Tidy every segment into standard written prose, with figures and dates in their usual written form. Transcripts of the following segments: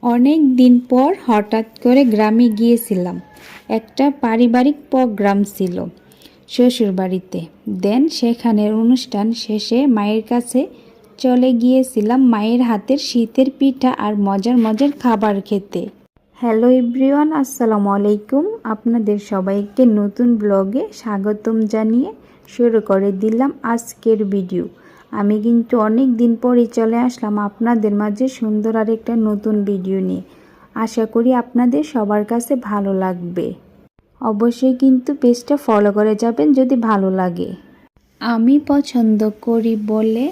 অনেক দিন পর হঠাৎ করে গ্রামে গিয়েছিলাম। একটা পারিবারিক প্রোগ্রাম ছিল শ্বশুরবাড়িতে। সেখানের অনুষ্ঠান শেষে মায়ের কাছে চলে গিয়েছিলাম মায়ের হাতের শীতের পিঠা আর মজার মজার খাবার খেতে। হ্যালো এভরিওয়ান, আসসালামু আলাইকুম। আপনাদের সবাইকে নতুন ব্লগে স্বাগতম জানিয়ে শুরু করে দিলাম আজকের ভিডিও। আমি কিন্তু অনেক দিন পরে চলে আসলাম আপনাদের মাঝে সুন্দর আরেকটা নতুন ভিডিও নিয়ে। আশা করি আপনাদের সবার কাছে ভালো লাগবে। অবশ্যই কিন্তু পেজটা ফলো করে যাবেন যদি ভালো লাগে। আমি পছন্দ করি বলে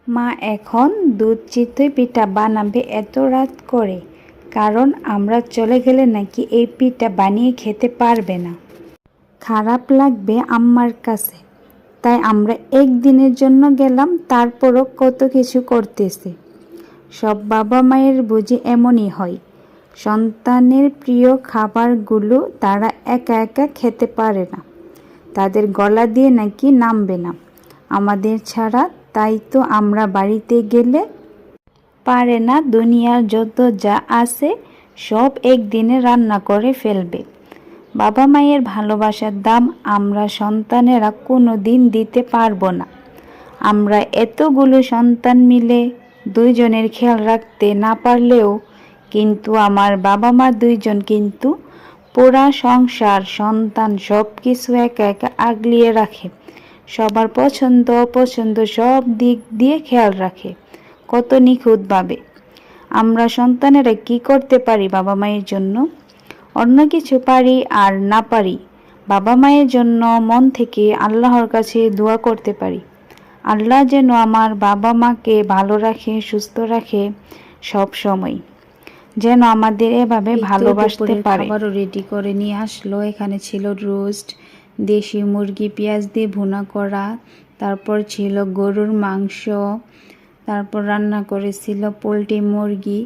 মা এখন দুধ চিতই পিঠা বানাবে এত রাত করে, কারণ আমরা চলে গেলে নাকি এই পিঠা বানিয়ে খেতে পারবে না, খারাপ লাগবে আম্মার কাছে। তাই আমরা একদিনের জন্য গেলাম, তারপরও কত কিছু করতেছে। সব বাবা মায়ের বুঝি এমনই হয়, সন্তানের প্রিয় খাবারগুলো তারা একা একা খেতে পারে না, তাদের গলা দিয়ে নাকি নামবে না আমাদের ছাড়া। তাই তো আমরা বাড়িতে গেলে পারে না, দুনিয়ার যত যা আছে সব একদিনে রান্না করে ফেলবে। বাবা মায়ের ভালোবাসার দাম আমরা সন্তানেরা কোনো দিন দিতে পারবো না। আমরা এতগুলো সন্তান মিলে দুইজনের খেয়াল রাখতে না পারলেও কিন্তু আমার বাবা মা দুইজন কিন্তু পুরা সংসার সন্তান সব কিছু একা একা আগলিয়ে রাখে। সবার পছন্দ অপছন্দ সব দিক দিয়ে খেয়াল রাখে কত নিখুঁতভাবে। আমরা সন্তানেরা কি করতে পারি বাবা মায়ের জন্য? অন্য কিছু পারি আর না পারি, বাবা মায়ের জন্য মন থেকে আল্লাহর কাছে দোয়া করতে পারি, আল্লাহ যেন আমার বাবা মাকে ভালো রাখে, সুস্থ রাখে, সব সময় যেন আমাদের এভাবে ভালোবাসতে পারে। খাবারও রেডি করে নিয়ে আসলো। এখানে ছিল রোস্ট, দেশি মুরগি পেঁয়াজ দিয়ে ভুনা করা, তারপর ছিল গরুর মাংস, তারপর রান্না করেছিল পোলট্রি মুরগি।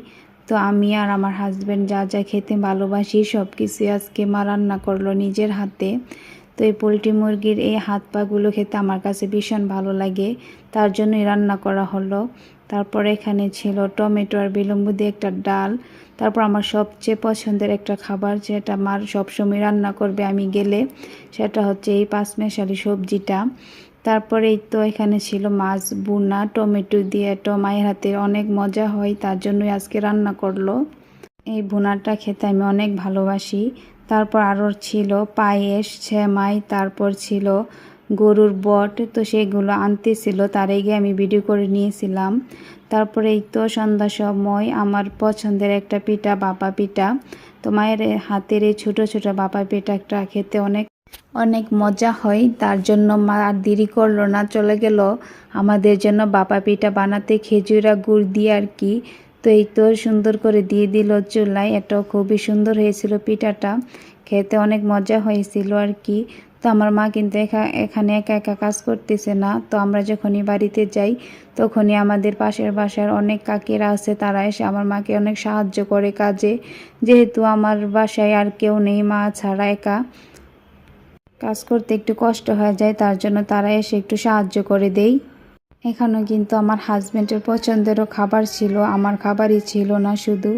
তো আমি আর আমার হাজব্যান্ড যা যা খেতে ভালোবাসি সব কিছু আজকে মা রান্না করলো নিজের হাতে। তো এই পোলট্রি মুরগির এই হাত পাগুলো খেতে আমার কাছে ভীষণ ভালো লাগে, তার জন্যই রান্না করা হলো। তারপর এখানে ছিল টমেটো আর বিলম্ব দিয়ে একটা ডাল। তারপর আমার সবচেয়ে পছন্দের একটা খাবার, যেটা মার সবসময় রান্না করবে আমি গেলে, সেটা হচ্ছে এই পাঁচমেশালি সবজিটা। তারপরে এই তো এখানে ছিল মাছ ভুনা টমেটো দিয়ে, মায়ের হাতে অনেক মজা হয়, তার জন্যই আজকে রান্না করলো। এই ভুনাটা খেতে আমি অনেক ভালোবাসি। তারপর আরও ছিল পায়েস, সেমাই, তারপর ছিল গরুর বট। তো সেগুলো আনতেছিল, তার আগে আমি ভিডিও করে নিয়েছিলাম। তারপরে এই তো সন্ধ্যার সময় আমার পছন্দের একটা পিঠা ভাপা পিঠা। তো মায়ের হাতের এই ছোট ছোট ভাপা পিঠাটা খেতে অনেক অনেক মজা হয়, তার জন্য মা আর দেরি করলো না, চলে গেল আমাদের জন্য ভাপা পিঠা বানাতে, খেজুরা গুড় দিয়ে আর কি। তো এই তো সুন্দর করে দিয়ে দিল চুলায়। এটাও খুবই সুন্দর হয়েছিল পিঠাটা, খেতে অনেক মজা হয়েছিল আর কি। তো আমার মা কিন্তু এখানে একা একা কাজ করতেছে না। তো আমরা যখনই বাড়িতে যাই তখনই আমাদের পাশের বাসার অনেক কাকিরা আছে, তারা এসে আমার মাকে অনেক সাহায্য করে কাজে। যেহেতু আমার বাসায় আর কেউ নেই, মা ছাড়া একা কাজ করতে একটু কষ্ট হয়ে যায়, তার জন্য তারা এসে একটু সাহায্য করে দেই। এখানেও কিন্তু আমার হাজব্যান্ডের পছন্দেরও খাবার ছিল, আমার খাবারই ছিল না শুধু।